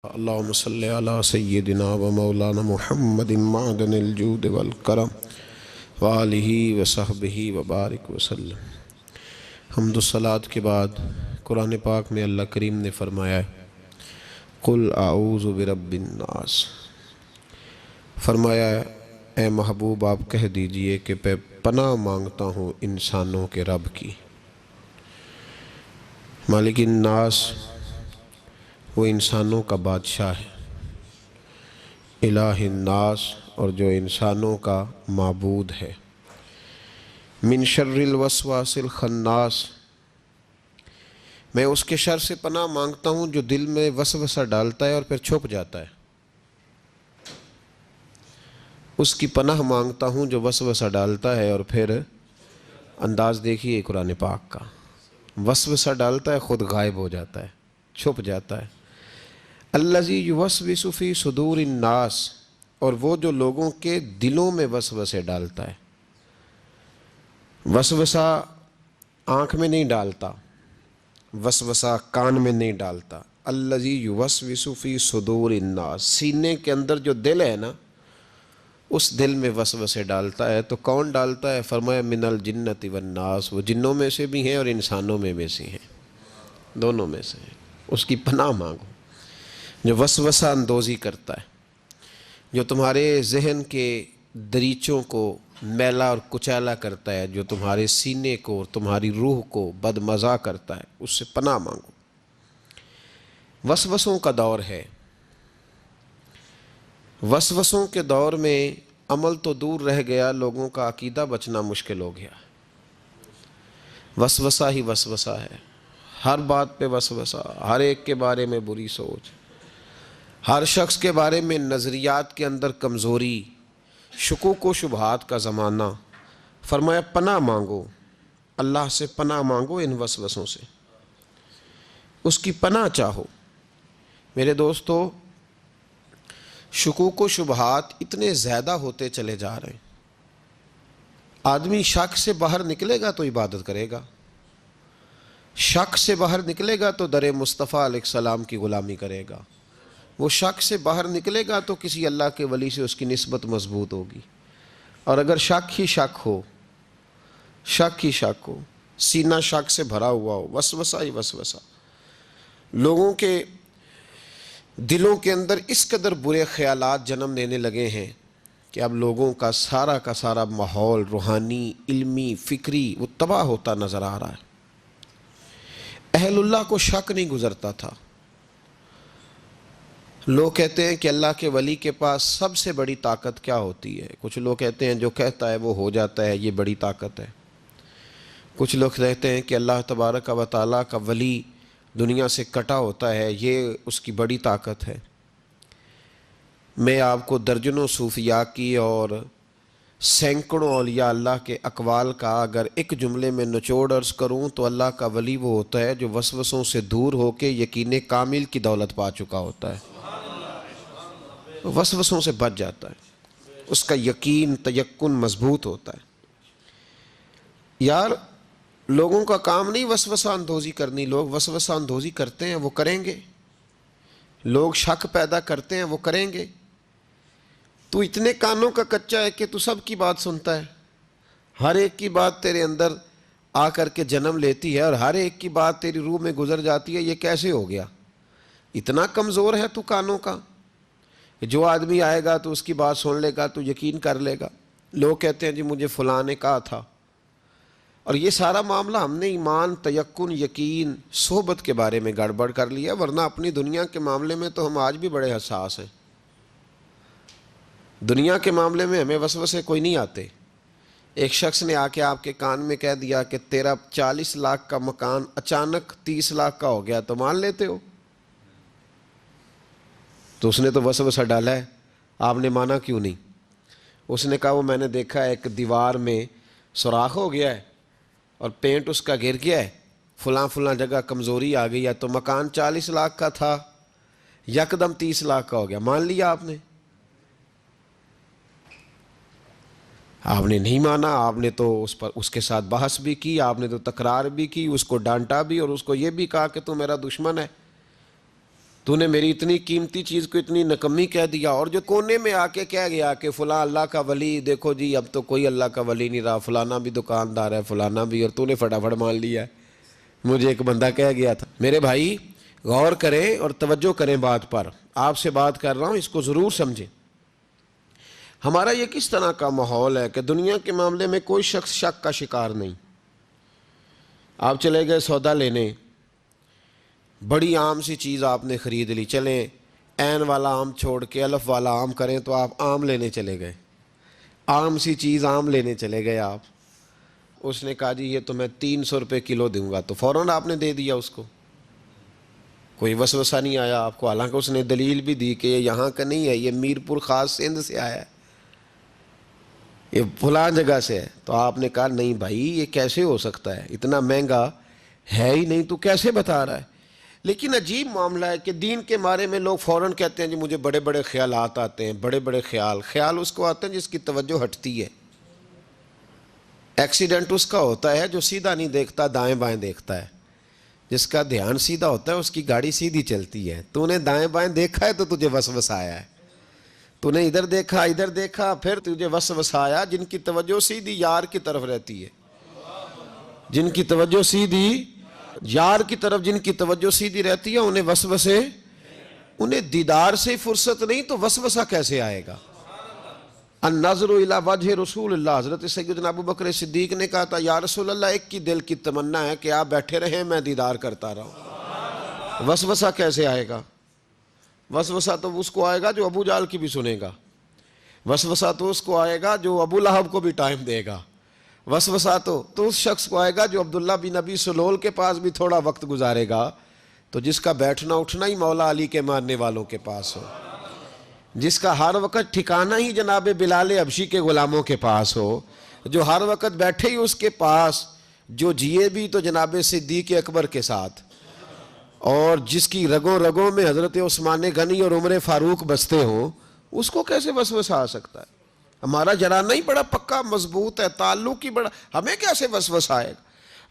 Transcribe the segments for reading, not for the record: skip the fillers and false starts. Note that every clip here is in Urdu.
اللهم صل على سيدنا ومولانا محمد معدن الجود والکرم وآلہ وصحبہ وبارک وسلم۔ حمد و صلات کے بعد قرآن پاک میں اللہ کریم نے فرمایا ہے قل اعوذ برب الناس، فرمایا ہے اے محبوب آپ کہہ دیجئے کہ میں پناہ مانگتا ہوں انسانوں کے رب کی۔ مالک الناس وہ انسانوں کا بادشاہ ہے، الہ الناس اور جو انسانوں کا معبود ہے۔ من شر الوسواس الخناس، میں اس کے شر سے پناہ مانگتا ہوں جو دل میں وسوسہ ڈالتا ہے اور پھر چھپ جاتا ہے۔ اس کی پناہ مانگتا ہوں جو وسوسہ ڈالتا ہے اور پھر انداز دیکھیے قرآن پاک کا، وسوسہ ڈالتا ہے خود غائب ہو جاتا ہے، چھپ جاتا ہے۔ الذی یوسوس فی صدور الناس، اور وہ جو لوگوں کے دلوں میں وسوسے ڈالتا ہے۔ وسوسہ آنکھ میں نہیں ڈالتا، وسوسہ کان میں نہیں ڈالتا۔ الذی یوسوس فی صدور الناس، سینے کے اندر جو دل ہے نا، اس دل میں وسوسے ڈالتا ہے۔ تو کون ڈالتا ہے؟ فرمایا من الجنۃ والناس، وہ جنوں میں سے بھی ہیں اور انسانوں میں سے ہیں، دونوں میں سے ہیں۔ اس کی پناہ مانگو جو وسوسہ اندوزی کرتا ہے، جو تمہارے ذہن کے دریچوں کو میلا اور کچیلا کرتا ہے، جو تمہارے سینے کو اور تمہاری روح کو بدمزہ کرتا ہے، اس سے پناہ مانگو۔ وسوسوں کا دور ہے، وسوسوں کے دور میں عمل تو دور رہ گیا، لوگوں کا عقیدہ بچنا مشکل ہو گیا۔ وسوسہ ہی وسوسہ ہے، ہر بات پہ وسوسہ، ہر ایک کے بارے میں بری سوچ، ہر شخص کے بارے میں نظریات کے اندر کمزوری، شکوک و شبہات کا زمانہ۔ فرمایا پناہ مانگو، اللہ سے پناہ مانگو ان وسوسوں سے، اس کی پناہ چاہو۔ میرے دوستو، شکوک و شبہات اتنے زیادہ ہوتے چلے جا رہے ہیں۔ آدمی شک سے باہر نکلے گا تو عبادت کرے گا، شک سے باہر نکلے گا تو در مصطفیٰ علیہ السلام کی غلامی کرے گا، وہ شک سے باہر نکلے گا تو کسی اللہ کے ولی سے اس کی نسبت مضبوط ہوگی۔ اور اگر شک ہی شک ہو، شک ہی شک ہو، سینہ شک سے بھرا ہوا ہو، وسوسہ ہی وسوسہ، لوگوں کے دلوں کے اندر اس قدر برے خیالات جنم لینے لگے ہیں کہ اب لوگوں کا سارا ماحول روحانی، علمی، فکری وہ تباہ ہوتا نظر آ رہا ہے۔ اہل اللہ کو شک نہیں گزرتا تھا۔ لوگ کہتے ہیں کہ اللہ کے ولی کے پاس سب سے بڑی طاقت کیا ہوتی ہے؟ کچھ لوگ کہتے ہیں جو کہتا ہے وہ ہو جاتا ہے، یہ بڑی طاقت ہے۔ کچھ لوگ کہتے ہیں کہ اللہ تبارک و تعالیٰ کا ولی دنیا سے کٹا ہوتا ہے، یہ اس کی بڑی طاقت ہے۔ میں آپ کو درجنوں صوفیاء کی اور سینکڑوں اولیاء اللہ کے اقوال کا اگر ایک جملے میں نچوڑ عرض کروں تو اللہ کا ولی وہ ہوتا ہے جو وسوسوں سے دور ہو کے یقین کامل کی دولت پا چکا ہوتا ہے، وسوسوں سے بچ جاتا ہے، اس کا یقین تیقن مضبوط ہوتا ہے۔ یار لوگوں کا کام نہیں وسوسہ اندوزی کرنی، لوگ وسوسہ اندوزی کرتے ہیں وہ کریں گے، لوگ شک پیدا کرتے ہیں وہ کریں گے۔ تو اتنے کانوں کا کچا ہے کہ تو سب کی بات سنتا ہے، ہر ایک کی بات تیرے اندر آ کر کے جنم لیتی ہے اور ہر ایک کی بات تیری روح میں گزر جاتی ہے۔ یہ کیسے ہو گیا؟ اتنا کمزور ہے تو کانوں کا، جو آدمی آئے گا تو اس کی بات سن لے گا تو یقین کر لے گا۔ لوگ کہتے ہیں جی مجھے فلاں نے کہا تھا، اور یہ سارا معاملہ ہم نے ایمان، تیقن، یقین، صحبت کے بارے میں گڑبڑ کر لیا، ورنہ اپنی دنیا کے معاملے میں تو ہم آج بھی بڑے حساس ہیں۔ دنیا کے معاملے میں ہمیں وسوسے کوئی نہیں آتے۔ ایک شخص نے آ کے آپ کے کان میں کہہ دیا کہ تیرا 40 لاکھ کا مکان اچانک 30 لاکھ کا ہو گیا، تو مان لیتے ہو؟ تو اس نے تو وسوسہ ڈالا ہے، آپ نے مانا کیوں نہیں؟ اس نے کہا وہ میں نے دیکھا ایک دیوار میں سوراخ ہو گیا ہے اور پینٹ اس کا گر گیا ہے، فلاں جگہ کمزوری آ گئی ہے، تو مکان 40 لاکھ کا تھا یکدم 30 لاکھ کا ہو گیا، مان لیا آپ نے؟ آپ نے نہیں مانا، آپ نے تو اس کے ساتھ بحث بھی کی، آپ نے تو تکرار بھی کی، اس کو ڈانٹا بھی اور اس کو یہ بھی کہا کہ تو میرا دشمن ہے۔ تو نے میری اتنی قیمتی چیز کو اتنی نکمی کہہ دیا. اور جو کونے میں آ کے کہہ گیا کہ فلاں اللہ کا ولی، دیکھو جی اب تو کوئی اللہ کا ولی نہیں رہا، فلانا بھی دکاندار ہے، فلانا بھی، اور تو نے فٹافٹ مان لیا ہے. مجھے ایک بندہ کہہ گیا تھا. میرے بھائی غور کریں اور توجہ کریں بات پر، آپ سے بات کر رہا ہوں، اس کو ضرور سمجھیں. ہمارا یہ کس طرح کا ماحول ہے کہ دنیا کے معاملے میں کوئی شخص شک کا شکار نہیں. آپ چلے گئے سودا لینے، بڑی عام سی چیز آپ نے خرید لی، چلیں عین والا آم چھوڑ کے الف والا آم کریں تو آپ آم لینے چلے گئے، عام سی چیز آم لینے چلے گئے آپ. اس نے کہا جی یہ تو میں 300 روپے کلو دوں گا، تو فوراً آپ نے دے دیا اس کو، کوئی وسوسہ نہیں آیا آپ کو. حالانکہ اس نے دلیل بھی دی کہ یہ یہاں کا نہیں ہے، یہ میرپور خاص سندھ سے آیا ہے، یہ فلاں جگہ سے ہے. تو آپ نے کہا نہیں بھائی یہ کیسے ہو سکتا ہے، اتنا مہنگا ہے ہی نہیں، تو کیسے بتا رہا ہے. لیکن عجیب معاملہ ہے کہ دین کے بارے میں لوگ فوراً کہتے ہیں جی مجھے بڑے بڑے خیالات آتے ہیں، بڑے بڑے خیال اس کو آتے ہیں جس کی توجہ ہٹتی ہے. ایکسیڈنٹ اس کا ہوتا ہے جو سیدھا نہیں دیکھتا، دائیں بائیں دیکھتا ہے. جس کا دھیان سیدھا ہوتا ہے اس کی گاڑی سیدھی چلتی ہے. تو نے دائیں بائیں دیکھا ہے تو تجھے وسوسہ آیا ہے، تو نے ادھر دیکھا پھر تجھے وسوسہ آیا. جن کی توجہ سیدھی یار کی طرف رہتی ہے، جن کی توجہ سیدھی یار کی طرف، جن کی توجہ سیدھی رہتی ہے، انہیں وسوسے، انہیں دیدار سے فرصت نہیں تو وسوسہ کیسے آئے گا. النظر الی وجہ رسول اللہ، حضرت سیدنا ابو بکر صدیق نے کہا تھا یا رسول اللہ ایک کی دل کی تمنا ہے کہ آپ بیٹھے رہیں میں دیدار کرتا رہوں. وسوسہ کیسے آئے گا؟ وسوسہ تو اس کو آئے گا جو ابو جہل کی بھی سنے گا، وسوسہ تو اس کو آئے گا جو ابو لہب کو بھی ٹائم دے گا، وسوسہ تو اس شخص کو آئے گا جو عبداللہ بن ابی سلول کے پاس بھی تھوڑا وقت گزارے گا، تو جس کا بیٹھنا اٹھنا ہی مولا علی کے ماننے والوں کے پاس ہو، جس کا ہر وقت ٹھکانہ ہی جناب بلال حبشی کے غلاموں کے پاس ہو، جو ہر وقت بیٹھے ہی اس کے پاس، جو جیے بھی تو جناب صدیق اکبر کے ساتھ، اور جس کی رگوں رگوں میں حضرت عثمان غنی اور عمر فاروق بستے ہوں، اس کو کیسے وسوسہ آ سکتا ہے؟ ہمارا جرانہ ہی بڑا پکا مضبوط ہے، تعلق ہی بڑا، ہمیں کیسے وسوسہ آئے گا؟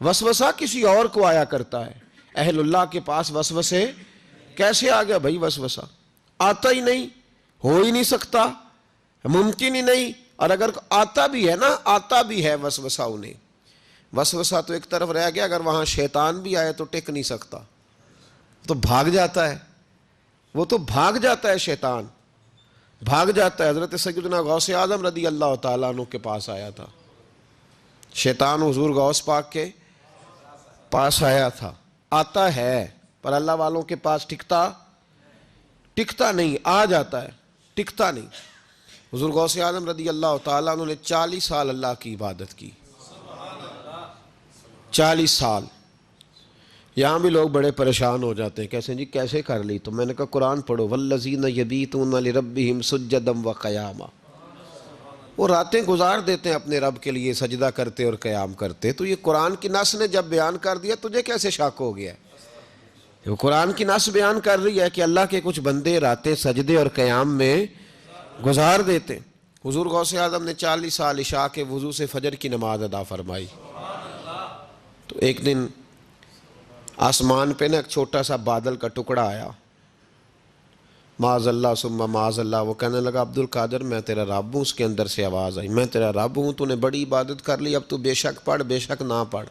وسوسہ کسی اور کو آیا کرتا ہے. اہل اللہ کے پاس وسوسے کیسے آ گیا بھائی؟ وسوسہ آتا ہی نہیں، ہو ہی نہیں سکتا، ممکن ہی نہیں. اور اگر آتا بھی ہے نا، آتا بھی ہے وسوسہ انہیں، وسوسہ تو ایک طرف رہ گیا، اگر وہاں شیطان بھی آئے تو ٹک نہیں سکتا، تو بھاگ جاتا ہے، وہ تو بھاگ جاتا ہے، شیطان بھاگ جاتا ہے. حضرت سیدنا غوث اعظم رضی اللہ تعالیٰ عنہ کے پاس آیا تھا شیطان، حضور غوث پاک کے پاس آیا تھا. آتا ہے پر اللہ والوں کے پاس ٹکتا نہیں، آ جاتا ہے، ٹکتا نہیں. حضور غوث اعظم رضی اللہ تعالیٰ عنہ نے 40 سال اللہ کی عبادت کی، 40 سال. یہاں بھی لوگ بڑے پریشان ہو جاتے ہیں، کیسے جی کیسے کر لی؟ تو میں نے کہا قرآن پڑھو، والذین یبیتون لربہم سجدا وقیاما، وہ راتیں گزار دیتے ہیں اپنے رب کے لیے سجدہ کرتے اور قیام کرتے. تو یہ قرآن کی نص نے جب بیان کر دیا، تجھے کیسے شک ہو گیا؟ وہ قرآن کی نص بیان کر رہی ہے کہ اللہ کے کچھ بندے راتیں سجدے اور قیام میں گزار دیتے. حضور غوث اعظم نے 40 سال عشاء کے وضو سے فجر کی نماز ادا فرمائی. تو ایک دن آسمان پہ نا ایک چھوٹا سا بادل کا ٹکڑا آیا، معاذ اللہ ثم معاذ اللہ. وہ کہنے لگا عبد القادر میں تیرا رب ہوں. اس کے اندر سے آواز آئی میں تیرا رب ہوں، تو نے بڑی عبادت کر لی، اب تو بے شک پڑھ بے شک نہ پڑھ.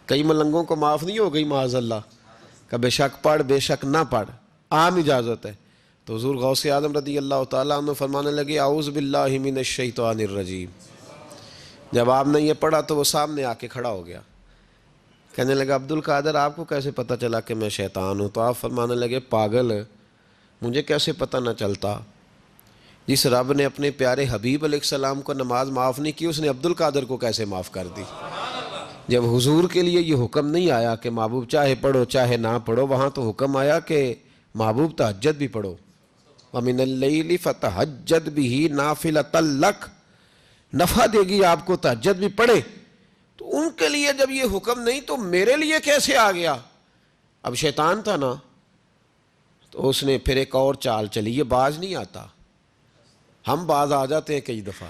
کئی ملنگوں کو معاف نہیں ہو گئی معاذ اللہ کہ بے شک پڑھ بے شک نہ پڑھ، عام اجازت ہے. تو حضور غوث اعظم رضی اللہ تعالیٰ عنہ فرمانے لگے اعوذ باللہ من الشیطان الرجیم. جب آپ نے یہ پڑھا تو وہ سامنے آ کے کھڑا ہو گیا، کہنے لگا عبد القادر آپ کو کیسے پتہ چلا کہ میں شیطان ہوں؟ تو آپ فرمانے لگے پاگل، مجھے کیسے پتہ نہ چلتا؟ جس رب نے اپنے پیارے حبیب علیہ السلام کو نماز معاف نہیں کی، اس نے عبد القادر کو کیسے معاف کر دی؟ جب حضور کے لیے یہ حکم نہیں آیا کہ محبوب چاہے پڑھو چاہے نہ پڑھو، وہاں تو حکم آیا کہ محبوب تہجد بھی پڑھو، وَمِنَ اللَّيْلِ فَتَہَجَّدْ بِهِ نَافِلَةً لَكَ، نفع دے گی آپ کو، تہجد بھی پڑھے. تو ان کے لیے جب یہ حکم نہیں تو میرے لیے کیسے آ گیا؟ اب شیطان تھا نا، تو اس نے پھر ایک اور چال چلی. یہ باز نہیں آتا، ہم باز آ جاتے ہیں کئی دفعہ،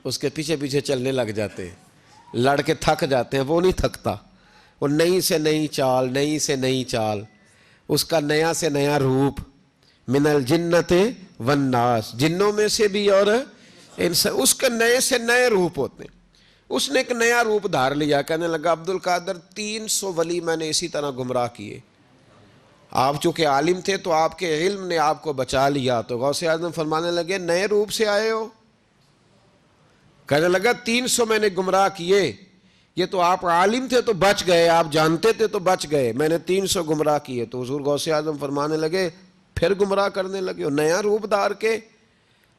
اس کے پیچھے پیچھے چلنے لگ جاتے ہیں، لڑ کے تھک جاتے ہیں. وہ نہیں تھکتا، وہ نئی سے نئی چال، نئی سے نئی چال. اس کا نیا سے نیا روپ، من الجنت والناس، جنوں میں سے بھی اور اس کے نئے سے نئے روپ ہوتے ہیں۔ اس نے ایک نیا روپ دھار لیا، کہنے لگا عبد القادر 300 ولی میں نے اسی طرح گمراہ کیے، آپ چونکہ عالم تھے تو آپ کے علم نے آپ کو بچا لیا۔ تو غوث اعظم فرمانے لگے نئے روپ سے آئے ہو؟ کہنے لگا 300 میں نے گمراہ کیے، یہ تو آپ عالم تھے تو بچ گئے، آپ جانتے تھے تو بچ گئے، میں نے 300 گمراہ کیے۔ تو حضور غوث اعظم فرمانے لگے پھر گمراہ کرنے لگے ہو نیا روپ دھار کے؟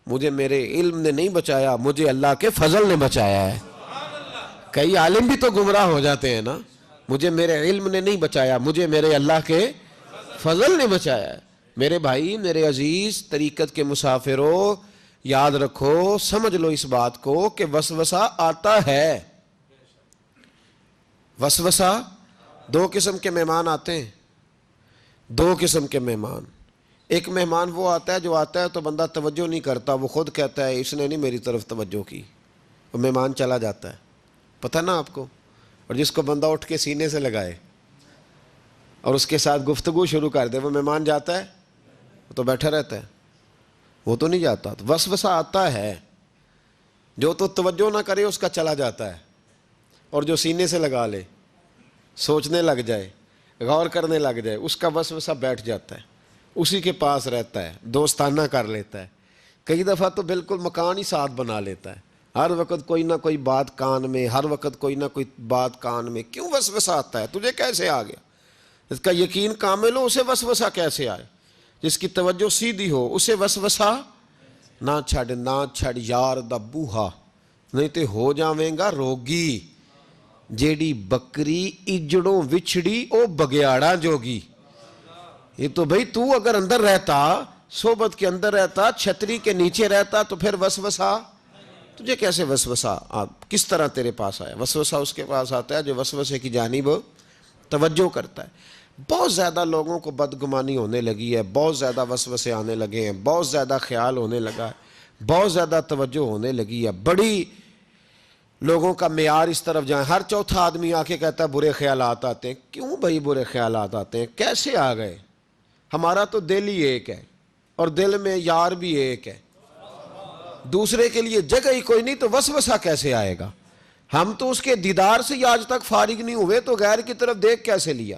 مجھے میرے علم نے نہیں بچایا، مجھے اللہ کے فضل نے بچایا ہے۔ کئی عالم بھی تو گمراہ ہو جاتے ہیں نا، مجھے میرے علم نے نہیں بچایا، مجھے میرے اللہ کے فضل نے بچایا ہے۔ میرے بھائی، میرے عزیز طریقت کے مسافروں، یاد رکھو، سمجھ لو اس بات کو کہ وسوسہ آتا ہے۔ وسوسہ، دو قسم کے مہمان آتے ہیں، دو قسم کے مہمان۔ ایک مہمان وہ آتا ہے جو آتا ہے تو بندہ توجہ نہیں کرتا، وہ خود کہتا ہے اس نے نہیں میری طرف توجہ کی، وہ مہمان چلا جاتا ہے، پتہ نا آپ کو۔ اور جس کو بندہ اٹھ کے سینے سے لگائے اور اس کے ساتھ گفتگو شروع کر دے، وہ مہمان جاتا ہے؟ وہ تو بیٹھا رہتا ہے، وہ تو نہیں جاتا۔ تو وسوسہ آتا ہے، جو تو توجہ نہ کرے اس کا چلا جاتا ہے، اور جو سینے سے لگا لے، سوچنے لگ جائے، غور کرنے لگ جائے، اس کا وسوسہ بیٹھ جاتا ہے، اسی کے پاس رہتا ہے، دوستانہ کر لیتا ہے، کئی دفعہ تو بالکل مکان ہی ساتھ بنا لیتا ہے، ہر وقت کوئی نہ کوئی بات کان میں، ہر وقت کوئی نہ کوئی بات کان میں۔ کیوں وسوسہ آتا ہے؟ تجھے کیسے آ گیا؟ اس کا یقین کامل ہو، اسے وسوسہ کیسے آئے؟ جس کی توجہ سیدھی ہو اسے وسوسہ نہ چھڑ یار دا بوہا، نہیں تے ہو جاویں گا روگی، جیڑی بکری اجڑوں وچھڑی او بگیاڑا جوگی۔ یہ تو بھئی تو اگر اندر رہتا، صحبت کے اندر رہتا، چھتری کے نیچے رہتا، تو پھر وسوسہ تجھے کیسے وسوسہ کس طرح تیرے پاس آیا؟ وسوسہ اس کے پاس آتا ہے جو وسوسے کی جانب توجہ کرتا ہے۔ بہت زیادہ لوگوں کو بدگمانی ہونے لگی ہے، بہت زیادہ وسوسے آنے لگے ہیں، بہت زیادہ خیال ہونے لگا ہے، بہت زیادہ توجہ ہونے لگی ہے، بڑی لوگوں کا معیار اس طرف جائیں، ہر چوتھا آدمی آ کے کہتا ہے برے خیالات آتے ہیں۔ کیوں بھائی برے خیالات آتے ہیں؟ کیسے آ گئے؟ ہمارا تو دل ہی ایک ہے، اور دل میں یار بھی ایک ہے، دوسرے کے لیے جگہ ہی کوئی نہیں، تو وسوسہ کیسے آئے گا؟ ہم تو اس کے دیدار سے ہی آج تک فارغ نہیں ہوئے، تو غیر کی طرف دیکھ کیسے لیا؟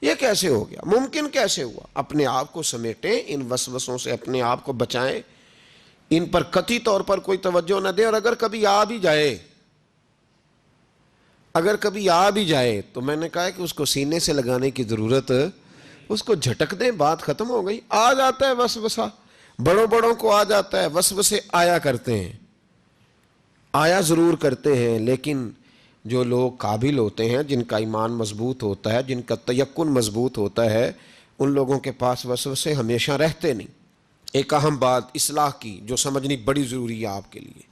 یہ کیسے ہو گیا؟ ممکن کیسے ہوا؟ اپنے آپ کو سمیٹیں، ان وسوسوں سے اپنے آپ کو بچائیں، ان پر قطعی طور پر کوئی توجہ نہ دیں، اور اگر کبھی آ بھی جائے تو میں نے کہا کہ اس کو سینے سے لگانے کی ضرورت، اس کو جھٹک دیں، بات ختم ہو گئی۔ آ جاتا ہے وسوسہ، بڑوں کو آ جاتا ہے، وسوسے آیا کرتے ہیں، آیا ضرور کرتے ہیں، لیکن جو لوگ قابل ہوتے ہیں، جن کا ایمان مضبوط ہوتا ہے، جن کا تیقن مضبوط ہوتا ہے، ان لوگوں کے پاس وسوسے ہمیشہ رہتے نہیں۔ ایک اہم بات اصلاح کی جو سمجھنی بڑی ضروری ہے، آپ کے لیے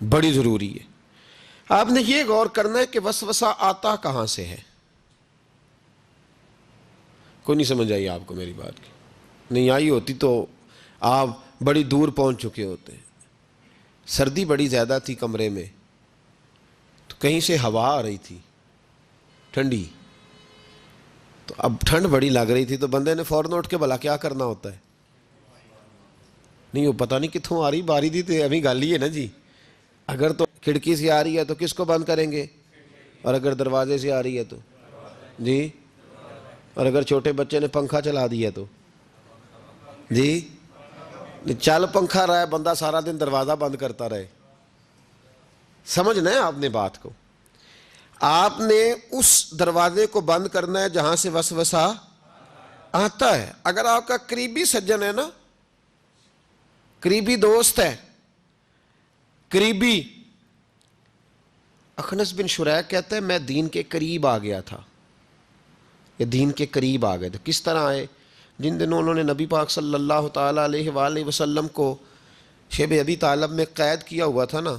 بڑی ضروری ہے۔ آپ نے یہ غور کرنا ہے کہ وسوسہ آتا کہاں سے ہے۔ کوئی نہیں سمجھ آئی آپ کو میری بات کی؟ نہیں آئی ہوتی تو آپ بڑی دور پہنچ چکے ہوتے۔ سردی بڑی زیادہ تھی کمرے میں، تو کہیں سے ہوا آ رہی تھی ٹھنڈی، تو اب ٹھنڈ بڑی لگ رہی تھی، تو بندے نے فوراً اٹھ کے بھلا کیا کرنا ہوتا ہے؟ نہیں وہ پتہ نہیں کتوں آ رہی، باری دی تو ابھی گل ہی ہے نا جی۔ اگر تو کھڑکی سے آ رہی ہے تو کس کو بند کریں گے؟ اور اگر دروازے سے آ رہی ہے تو جی، اور اگر چھوٹے بچے نے پنکھا چلا دیا تو جی، چل پنکھا رہا ہے، بندہ سارا دن دروازہ بند کرتا رہے؟ سمجھنا ہے آپ نے بات کو۔ آپ نے اس دروازے کو بند کرنا ہے جہاں سے وسوسہ آتا ہے۔ اگر آپ کا قریبی سجن ہے نا، قریبی دوست ہے، قریبی، اخنس بن شریح کہتا ہے میں دین کے قریب آ گیا تھا، یہ دین کے قریب آ گئے تھے۔ کس طرح آئے؟ جن دنوں انہوں نے نبی پاک صلی اللہ تعالیٰ علیہ وآلہ وسلم کو شیب ابی طالب میں قید کیا ہوا تھا نا،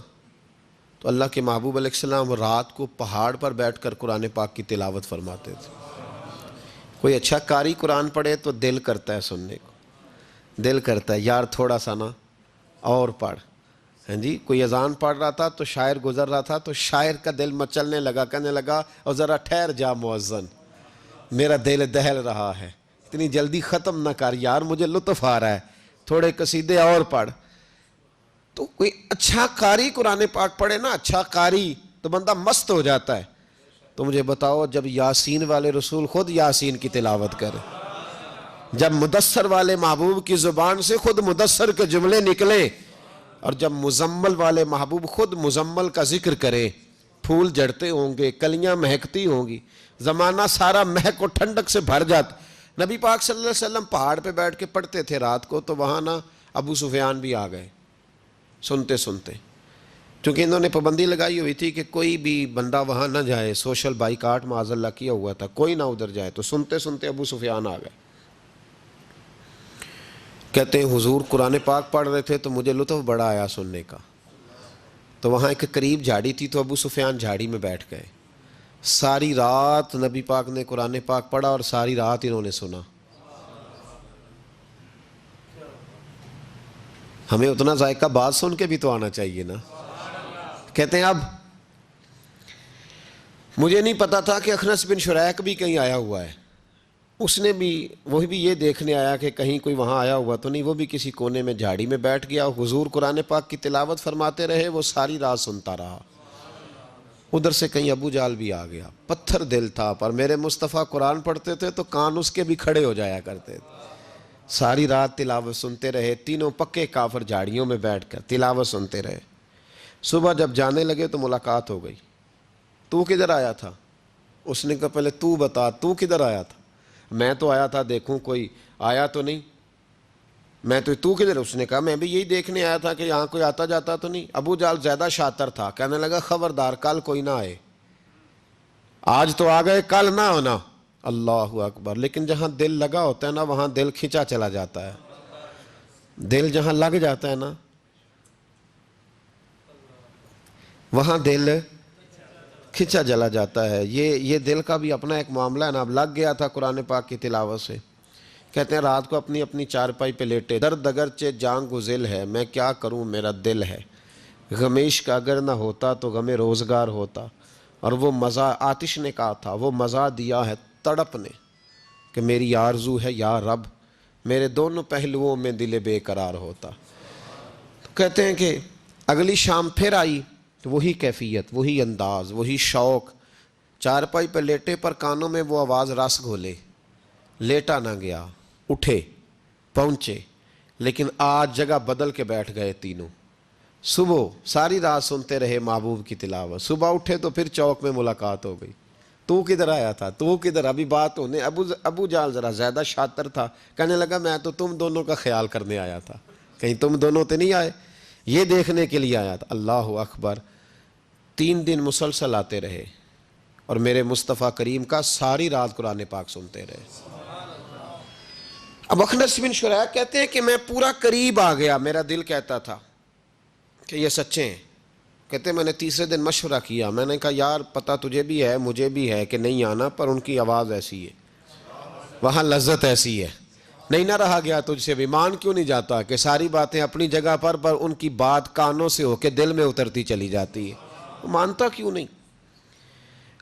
تو اللہ کے محبوب علیہ السلام رات کو پہاڑ پر بیٹھ کر قرآن پاک کی تلاوت فرماتے تھے۔ کوئی اچھا قاری قرآن پڑھے تو دل کرتا ہے سننے کو، دل کرتا ہے یار تھوڑا سا نا اور پڑھ۔ ہاں جی، کوئی اذان پڑھ رہا تھا تو شاعر گزر رہا تھا، تو شاعر کا دل مچلنے لگا، کہنے لگا اور ذرا ٹھہر جا مؤذن، میرا دل دہل رہا ہے، اتنی جلدی ختم نہ کر یار، مجھے لطف آ رہا ہے، تھوڑے قصیدے اور پڑھ۔ تو کوئی اچھا قاری قرآن پاک پڑھے نا، اچھا قاری، تو بندہ مست ہو جاتا ہے۔ تو مجھے بتاؤ، جب یاسین والے رسول خود یاسین کی تلاوت کرے، جب مدثر والے محبوب کی زبان سے خود مدثر کے جملے نکلیں، اور جب مزمل والے محبوب خود مزمل کا ذکر کریں، پھول جڑتے ہوں گے، کلیاں مہکتی ہوں گی، زمانہ سارا مہک و ٹھنڈک سے بھر جاتا۔ نبی پاک صلی اللہ علیہ وسلم پہاڑ پہ بیٹھ کے پڑھتے تھے رات کو، تو وہاں نا ابو سفیان بھی آ گئے سنتے سنتے، کیونکہ انہوں نے پابندی لگائی ہوئی تھی کہ کوئی بھی بندہ وہاں نہ جائے، سوشل بائیکاٹ معاذ اللہ کیا ہوا تھا، کوئی نہ ادھر جائے۔ تو سنتے سنتے ابو سفیان آ گئے، کہتے ہیں حضور قرآن پاک پڑھ رہے تھے تو مجھے لطف بڑا آیا سننے کا۔ تو وہاں ایک قریب جھاڑی تھی، تو ابو سفیان جھاڑی میں بیٹھ گئے، ساری رات نبی پاک نے قرآن پاک پڑھا، اور ساری رات انہوں نے سنا۔ ہمیں اتنا ذائقہ بات سن کے بھی تو آنا چاہیے نا۔ کہتے ہیں اب مجھے نہیں پتا تھا کہ اخنس بن شریک بھی کہیں آیا ہوا ہے، اس نے بھی، وہی بھی یہ دیکھنے آیا کہ کہیں کوئی وہاں آیا ہوا تو نہیں، وہ بھی کسی کونے میں جھاڑی میں بیٹھ گیا، حضور قرآن پاک کی تلاوت فرماتے رہے، وہ ساری رات سنتا رہا۔ ادھر سے کہیں ابو جال بھی آ گیا، پتھر دل تھا، پر میرے مصطفیٰ قرآن پڑھتے تھے تو کان اس کے بھی کھڑے ہو جایا کرتے تھے۔ ساری رات تلاوت سنتے رہے، تینوں پکے کافر جھاڑیوں میں بیٹھ کر تلاوت سنتے رہے۔ صبح جب جانے لگے تو ملاقات ہو گئی، تو کدھر آیا تھا؟ اس نے کہا پہلے تو بتا، تو کدھر آیا تھا؟ میں تو آیا تھا دیکھوں کوئی آیا تو نہیں، میں تو کدھر؟ اس نے کہا میں بھی یہی دیکھنے آیا تھا کہ یہاں کوئی آتا جاتا تو نہیں۔ ابو جال زیادہ شاطر تھا، کہنے لگا خبردار کل کوئی نہ آئے، آج تو آ گئے کل نہ ہونا۔ اللہ اکبر۔ لیکن جہاں دل لگا ہوتا ہے نا، وہاں دل کھینچا چلا جاتا ہے، دل جہاں لگ جاتا ہے نا وہاں دل کھینچا چلا جاتا ہے۔ یہ دل کا بھی اپنا ایک معاملہ ہے نا۔ اب لگ گیا تھا قرآن پاک کی تلاوت سے۔ کہتے ہیں رات کو اپنی اپنی چارپائی پہ لیٹے، درد اگرچہ جان گزل ہے، میں کیا کروں میرا دل ہے، غمیش کا اگر نہ ہوتا تو غم روزگار ہوتا۔ اور وہ مزہ، آتش نے کہا تھا، وہ مزہ دیا ہے تڑپ نے کہ میری آرزو ہے یا رب، میرے دونوں پہلوؤں میں دل بے قرار ہوتا۔ تو کہتے ہیں کہ اگلی شام پھر آئی تو وہی کیفیت، وہی انداز، وہی شوق، چارپائی پہ لیٹے پر کانوں میں وہ آواز رس گھولے، لیٹا نہ گیا، اٹھے پہنچے، لیکن آج جگہ بدل کے بیٹھ گئے تینوں۔ صبح ساری رات سنتے رہے محبوب کی تلاوت، صبح اٹھے تو پھر چوک میں ملاقات ہو گئی، تو کدھر آیا تھا، تو کدھر؟ ابھی بات ہونے۔ ابو جال ذرا زیادہ شاطر تھا، کہنے لگا میں تو تم دونوں کا خیال کرنے آیا تھا، کہیں تم دونوں تو نہیں آئے، یہ دیکھنے کے لیے آیا تھا۔ اللہ اکبر۔ 3 دن مسلسل آتے رہے، اور میرے مصطفیٰ کریم کا ساری رات قرآن پاک سنتے رہے۔ اب اخنس بن شریک کہتے ہیں کہ میں پورا قریب آ گیا، میرا دل کہتا تھا کہ یہ سچے ہیں۔ کہتے ہیں میں نے تیسرے دن مشورہ کیا، میں نے کہا یار پتہ تجھے بھی ہے مجھے بھی ہے کہ نہیں آنا، پر ان کی آواز ایسی ہے، وہاں لذت ایسی ہے، نہیں نہ رہا گیا تجھ سے بھی۔ مان کیوں نہیں جاتا کہ ساری باتیں اپنی جگہ پر ان کی بات کانوں سے ہو کے دل میں اترتی چلی جاتی ہے، مانتا کیوں نہیں؟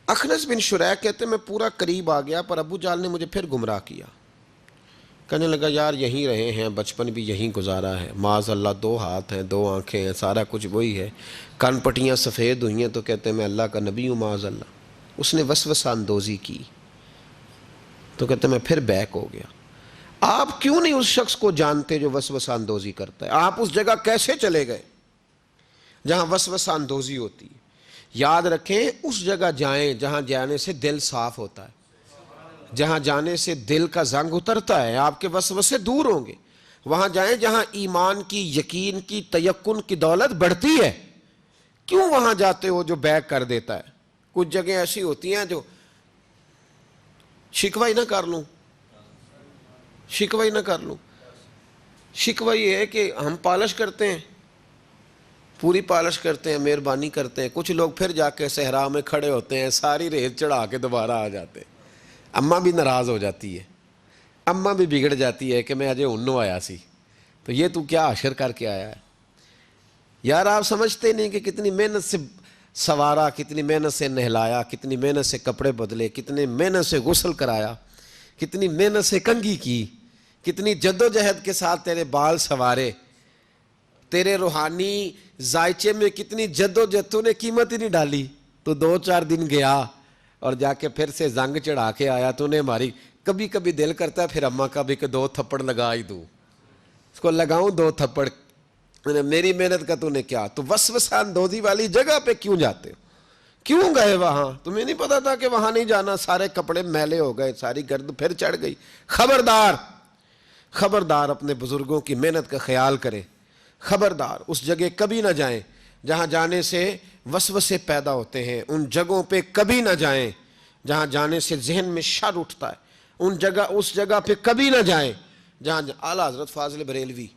اخنس بن شریک کہتے ہیں میں پورا قریب آ گیا، پر ابو جال نے مجھے پھر گمراہ کیا، کہنے لگا یار یہیں رہے ہیں، بچپن بھی یہیں گزارا ہے، معاذ اللہ 2 ہاتھ ہیں 2 آنکھیں ہیں، سارا کچھ وہی ہے، کان پٹیاں سفید ہوئی ہیں تو کہتے ہیں میں اللہ کا نبی ہوں، معاذ اللہ۔ اس نے وسوسہ اندوزی کی، تو کہتے ہیں میں پھر بیک ہو گیا۔ آپ کیوں نہیں اس شخص کو جانتے جو وسوسہ اندوزی کرتا ہے؟ آپ اس جگہ کیسے چلے گئے جہاں وسوسہ اندوزی ہوتی ہے؟ یاد رکھیں اس جگہ جائیں جہاں جانے سے دل صاف ہوتا ہے، جہاں جانے سے دل کا زنگ اترتا ہے، آپ کے وسوسے دور ہوں گے۔ وہاں جائیں جہاں ایمان کی، یقین کی، تیقن کی دولت بڑھتی ہے۔ کیوں وہاں جاتے ہو جو بیک کر دیتا ہے؟ کچھ جگہیں ایسی ہوتی ہیں جو شکوہ ہی نہ کر لوں، شکوہ ہی نہ کر لوں۔ شکوہ یہ ہے کہ ہم پالش کرتے ہیں، پوری پالش کرتے ہیں، مہربانی کرتے ہیں، کچھ لوگ پھر جا کے صحرا میں کھڑے ہوتے ہیں، ساری ریت چڑھا کے دوبارہ آ جاتے ہیں۔ اماں بھی ناراض ہو جاتی ہے، اماں بھی بگڑ جاتی ہے کہ میں اجے انو آیا سی، تو یہ تو کیا حشر کر کے آیا ہے؟ یار آپ سمجھتے نہیں کہ کتنی محنت سے سوارا، کتنی محنت سے نہلایا، کتنی محنت سے کپڑے بدلے، کتنی محنت سے غسل کرایا، کتنی محنت سے کنگھی کی، کتنی جد و جہد کے ساتھ تیرے بال سنوارے، تیرے روحانی ذائچے میں کتنی جد و جہد، تو نے قیمت ہی نہیں ڈالی. تو 2-4 دن گیا اور جا کے پھر سے زنگ چڑھا کے آیا. تو نے ہماری کبھی کبھی دل کرتا ہے پھر اماں کا بھی کہ 2 تھپڑ لگا ہی دوں، اس کو لگاؤں 2 تھپڑ، میری محنت کا تو نے کیا. تو وسوسہ اندوزی والی جگہ پہ کیوں جاتے ہو؟ کیوں گئے وہاں؟ تمہیں نہیں پتا تھا کہ وہاں نہیں جانا؟ سارے کپڑے میلے ہو گئے، ساری گرد پھر چڑھ گئی. خبردار، خبردار اپنے بزرگوں کی محنت کا خیال کرے. خبردار اس جگہ کبھی نہ جائیں جہاں جانے سے وسوسے پیدا ہوتے ہیں. ان جگہوں پہ کبھی نہ جائیں جہاں جانے سے ذہن میں شر اٹھتا ہے. اس جگہ پہ کبھی نہ جائیں جہاں اعلیٰ حضرت فاضل بریلوی،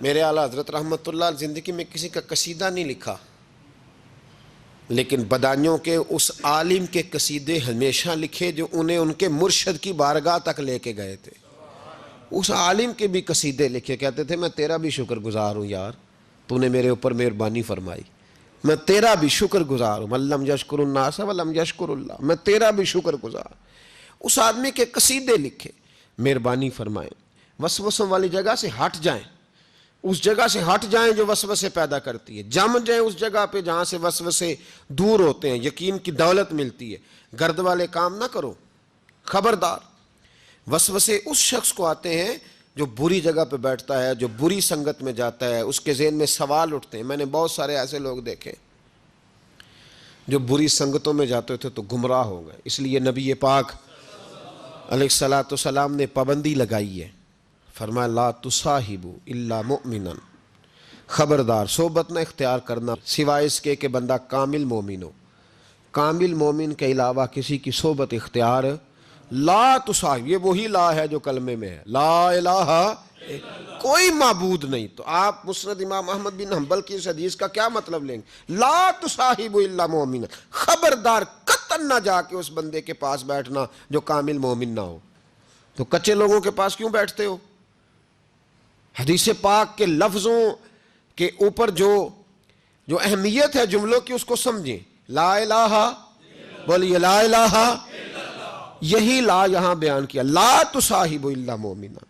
میرے اعلیٰ حضرت رحمت اللہ زندگی میں کسی کا قصیدہ نہیں لکھا، لیکن بدانیوں کے اس عالم کے قصیدے ہمیشہ لکھے جو انہیں ان کے مرشد کی بارگاہ تک لے کے گئے تھے. اس عالم کے بھی قصیدے لکھے، کہتے تھے میں تیرا بھی شکر گزار ہوں یار، تو نے میرے اوپر مہربانی فرمائی، میں تیرا بھی شکر گزار ہوں. من لم یشکر الناس ولم یشکر اللہ، میں تیرا بھی شکر گزار. اس آدمی کے قصیدے لکھے، مہربانی فرمائیں. وسوسوں والی جگہ سے ہٹ جائیں، اس جگہ سے ہٹ جائیں جو وسوسے پیدا کرتی ہے. جم جائیں اس جگہ پہ جہاں سے وسوسے دور ہوتے ہیں، یقین کی دولت ملتی ہے. گرد والے کام نہ کرو. خبردار، وسوسے اس شخص کو آتے ہیں جو بری جگہ پہ بیٹھتا ہے، جو بری سنگت میں جاتا ہے. اس کے ذہن میں سوال اٹھتے ہیں. میں نے بہت سارے ایسے لوگ دیکھے جو بری سنگتوں میں جاتے تھے تو گمراہ ہو گئے. اس لیے نبی پاک علیہ الصلوۃ والسلام نے پابندی لگائی ہے، فرمایا لا تصاحبوا الا مؤمنا، خبردار صحبت نہ اختیار کرنا سوائے اس کے کہ بندہ کامل مومن ہو. کامل مومن کے علاوہ کسی کی صحبت اختیار لا تصاحب. یہ وہی لا ہے جو کلمے میں ہے، لا الہ کوئی معبود نہیں. تو آپ مسند امام احمد بن حنبل کی اس حدیث کا کیا مطلب لیں گے؟ لا تصاحبوا الا مومنا، خبردار قطعاً نہ جا کے اس بندے کے پاس بیٹھنا جو کامل مومن نہ ہو. تو کچے لوگوں کے پاس کیوں بیٹھتے ہو؟ حدیث پاک کے لفظوں کے اوپر جو اہمیت ہے جملوں کی اس کو سمجھیں. لا الہ، بولیے لا الہ. یہی لا یہاں بیان کیا، لا تصاحبوا الا مومنا.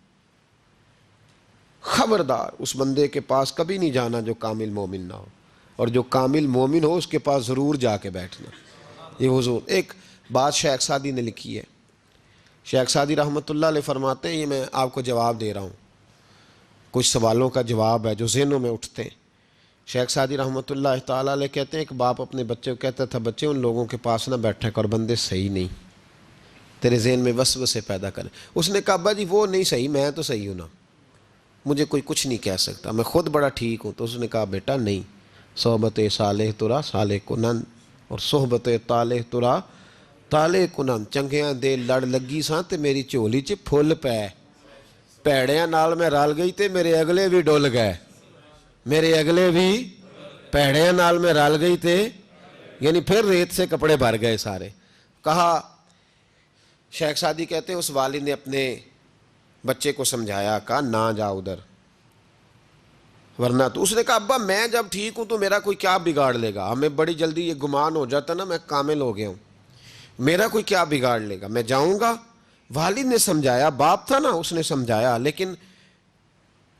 خبردار اس بندے کے پاس کبھی نہیں جانا جو کامل مومن نہ ہو، اور جو کامل مومن ہو اس کے پاس ضرور جا کے بیٹھنا. یہ حضور ایک بات شیخ سعدی نے لکھی ہے. شیخ سعدی رحمۃ اللہ علیہ فرماتے ہیں، یہ میں آپ کو جواب دے رہا ہوں، کچھ سوالوں کا جواب ہے جو ذہنوں میں اٹھتے ہیں. شیخ سعدی رحمۃ اللہ تعالیٰ علیہ کہتے ہیں ایک باپ اپنے بچے کو کہتا تھا بچے ان لوگوں کے پاس نہ بیٹھا کر، بندے صحیح نہیں، تیرے ذہن میں وسوسے پیدا کریں. اس نے کہا ابا جی وہ نہیں صحیح، میں تو صحیح ہوں نا، مجھے کوئی کچھ نہیں کہہ سکتا، میں خود بڑا ٹھیک ہوں. تو اس نے کہا بیٹا نہیں، صحبت صالح ترا صالح کنن اور صحبت طالح ترا طالح کنن. چنگیاں دے لڑ لگی ساں تے میری چولی چ پھل پے، پیڑیاں نال میں رل گئی تے میرے اگلے بھی ڈول گئے، میرے اگلے بھی پیڑیاں نال میں رل گئی تے، یعنی پھر ریت سے کپڑے بھر گئے سارے. کہا شیخ سعدی کہتے ہیں اس والد نے اپنے بچے کو سمجھایا، کہا نہ جا ادھر ورنہ. تو اس نے کہا ابا میں جب ٹھیک ہوں تو میرا کوئی کیا بگاڑ لے گا؟ ہمیں بڑی جلدی یہ گمان ہو جاتا نا میں کامل ہو گیا ہوں، میرا کوئی کیا بگاڑ لے گا، میں جاؤں گا. والد نے سمجھایا، باپ تھا نا، اس نے سمجھایا. لیکن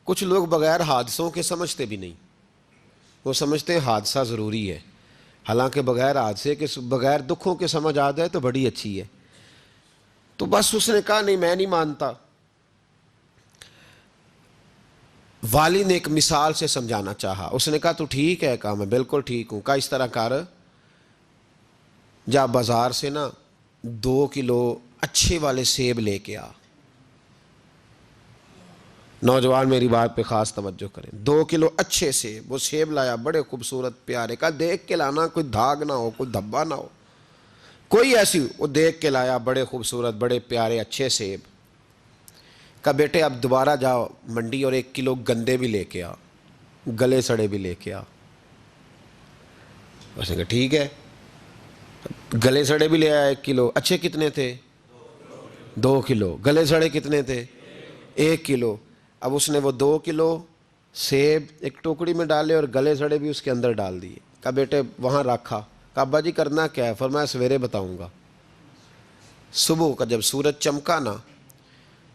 کچھ لوگ بغیر حادثوں کے سمجھتے بھی نہیں، وہ سمجھتے ہیں حادثہ ضروری ہے، حالانکہ بغیر حادثے کے بغیر دکھوں کے سمجھ آ جائے تو بڑی اچھی ہے. تو بس اس نے کہا نہیں میں نہیں مانتا. والد نے ایک مثال سے سمجھانا چاہا. اس نے کہا تو ٹھیک ہے، کہا میں بالکل ٹھیک ہوں. کہا اس طرح کر، جا بازار سے نا 2 کلو اچھے والے سیب لے کے آ. نوجوان میری بات پہ خاص توجہ کریں. 2 کلو اچھے سیب. وہ سیب لایا بڑے خوبصورت پیارے. کہا دیکھ کے لانا، کوئی دھاگ نہ ہو، کوئی دھبا نہ ہو، کوئی ایسی. وہ دیکھ کے لایا بڑے خوبصورت بڑے پیارے اچھے سیب. کہا بیٹے اب دوبارہ جاؤ منڈی اور 1 کلو گندے بھی لے کے آ، گلے سڑے بھی لے کے آ. اس نے کہا ٹھیک ہے. گلے سڑے بھی لے آیا 1 کلو. اچھے کتنے تھے؟ 2 کلو. گلے سڑے کتنے تھے؟ 1 کلو. اب اس نے وہ 2 کلو سیب ایک ٹوکری میں ڈالے اور گلے سڑے بھی اس کے اندر ڈال دیے. کہا بیٹے وہاں رکھا. کہا ابا جی کرنا کیا ہے؟ فرمایا سویرے بتاؤں گا. صبح کا جب سورج چمکا نا،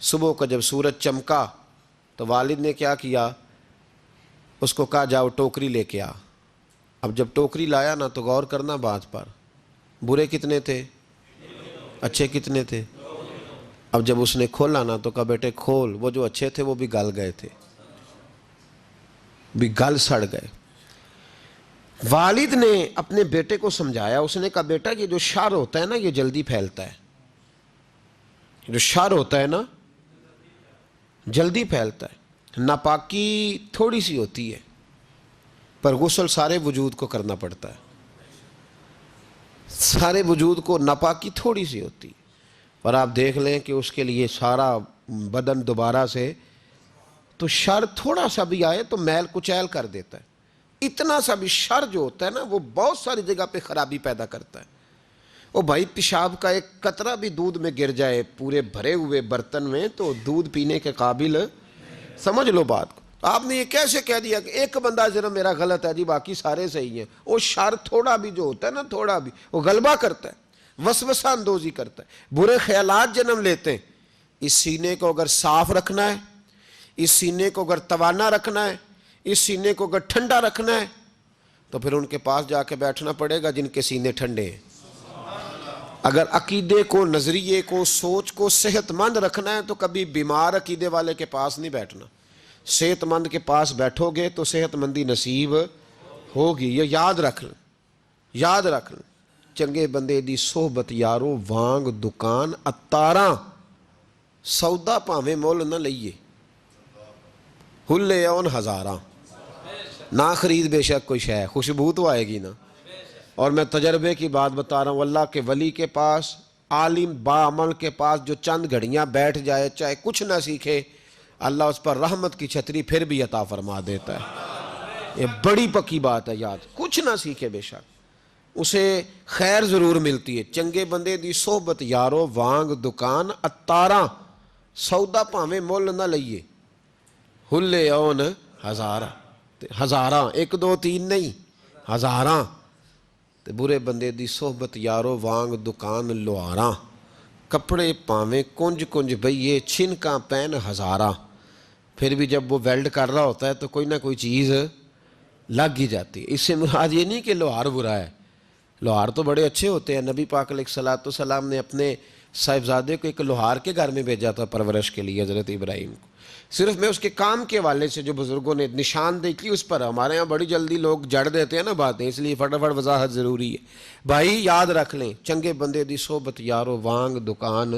صبح کا جب سورج چمکا تو والد نے کیا کیا، اس کو کہا جاؤ ٹوکری لے کے آ. اب جب ٹوکری لایا نا تو غور کرنا بات پر، برے کتنے تھے، اچھے کتنے تھے. اب جب اس نے کھولا نا تو کہا بیٹے کھول، وہ جو اچھے تھے وہ بھی گل گئے تھے، بھی گل سڑ گئے. والد نے اپنے بیٹے کو سمجھایا، اس نے کہا بیٹا یہ جو شر ہوتا ہے نا یہ جلدی پھیلتا ہے، جو شر ہوتا ہے نا جلدی پھیلتا ہے. ناپاکی تھوڑی سی ہوتی ہے پر غسل سارے وجود کو کرنا پڑتا ہے، سارے وجود کو ناپاکی تھوڑی سی ہوتی ہے، اور آپ دیکھ لیں کہ اس کے لیے سارا بدن دوبارہ سے، تو شر تھوڑا سا بھی آئے تو میل کچیل کر دیتا ہے. اتنا سا بھی شر جو ہوتا ہے نا وہ بہت ساری جگہ پہ خرابی پیدا کرتا ہے. او بھائی پیشاب کا ایک قطرہ بھی دودھ میں گر جائے پورے بھرے ہوئے برتن میں تو دودھ پینے کے قابل، سمجھ لو بات کو. آپ نے یہ کیسے کہہ دیا کہ ایک بندہ ذرا میرا غلط ہے جی باقی سارے صحیح ہیں؟ وہ شر تھوڑا بھی جو ہوتا ہے نا، تھوڑا بھی وہ غلبہ کرتا ہے، وسوسہ اندوزی کرتا ہے، برے خیالات جنم لیتے ہیں. اس سینے کو اگر صاف رکھنا ہے، اس سینے کو اگر توانا رکھنا ہے، اس سینے کو اگر ٹھنڈا رکھنا ہے تو پھر ان کے پاس جا کے بیٹھنا پڑے گا جن کے سینے ٹھنڈے ہیں. اگر عقیدے کو، نظریے کو، سوچ کو صحت مند رکھنا ہے تو کبھی بیمار عقیدے والے کے پاس نہیں بیٹھنا، صحت مند کے پاس بیٹھو گے تو صحت مندی نصیب ہوگی. یہ یاد رکھ لیں، یاد رکھ لیں. چنگے بندے دی صحبت یارو وانگ دکان اتاراں، سودا پاویں مول نہ لئیے، ہلے اون ہزاراں. نہ خرید بے شک کوئی شے، خوشبو تو آئے گی نا. اور میں تجربے کی بات بتا رہا ہوں، اللہ کے ولی کے پاس، عالم باعمل کے پاس جو چند گھڑیاں بیٹھ جائے چاہے کچھ نہ سیکھے، اللہ اس پر رحمت کی چھتری پھر بھی عطا فرما دیتا ہے. یہ بڑی پکی بات ہے، یاد. کچھ نہ سیکھے بے شک اسے خیر ضرور ملتی ہے. چنگے بندے دی صحبت یارو وانگ دکان اتاراں، سودا پاویں مول نہ لئیے، ہلے اون ہزاراں. ہزاراں، ایک دو تین نہیں، ہزاراں. تے برے بندے دی صحبت یارو وانگ دکان لوہاراں، کپڑے پاویں کنج کنج بئیے چھنکاں پین ہزاراں. پھر بھی جب وہ ویلڈ کر رہا ہوتا ہے تو کوئی نہ کوئی چیز لگ ہی جاتی ہے. اس سے مراد یہ نہیں کہ لوہار برا ہے، لوہار تو بڑے اچھے ہوتے ہیں. نبی پاک علیہ الصلوۃ والسلام نے اپنے صاحبزادے کو ایک لوہار کے گھر میں بھیجا تھا پرورش کے لیے، حضرت ابراہیم کو. صرف میں اس کے کام کے حوالے سے جو بزرگوں نے نشاندہی کی اس پر، ہمارے ہاں بڑی جلدی لوگ جڑ دیتے ہیں نا باتیں، اس لیے فٹافٹ وضاحت ضروری ہے. بھائی یاد رکھ لیں، چنگے بندے دی صحبت یارو وانگ دکان.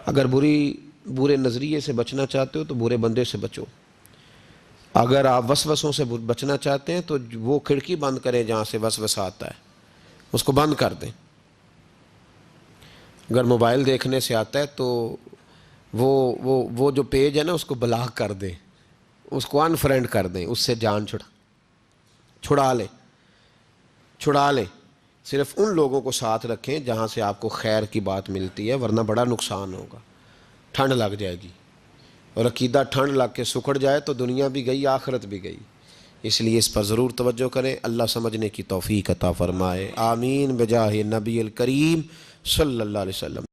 اگر برے نظریے سے بچنا چاہتے ہو تو برے بندے سے بچو. اگر آپ وسوسوں سے بچنا چاہتے ہیں تو وہ کھڑکی بند کریں جہاں سے وسوسہ آتا ہے، اس کو بند کر دیں. اگر موبائل دیکھنے سے آتا ہے تو وہ جو پیج ہے نا اس کو بلاک کر دیں، اس کو انفرینڈ کر دیں، اس سے جان چھڑا لیں. صرف ان لوگوں کو ساتھ رکھیں جہاں سے آپ کو خیر کی بات ملتی ہے، ورنہ بڑا نقصان ہوگا، ٹھنڈ لگ جائے گی. اور عقیدہ ٹھنڈ لگ کے سکڑ جائے تو دنیا بھی گئی، آخرت بھی گئی. اس لیے اس پر ضرور توجہ کریں. اللہ سمجھنے کی توفیق عطا فرمائے. آمین بجاہ نبی الکریم صلی اللہ علیہ وسلم.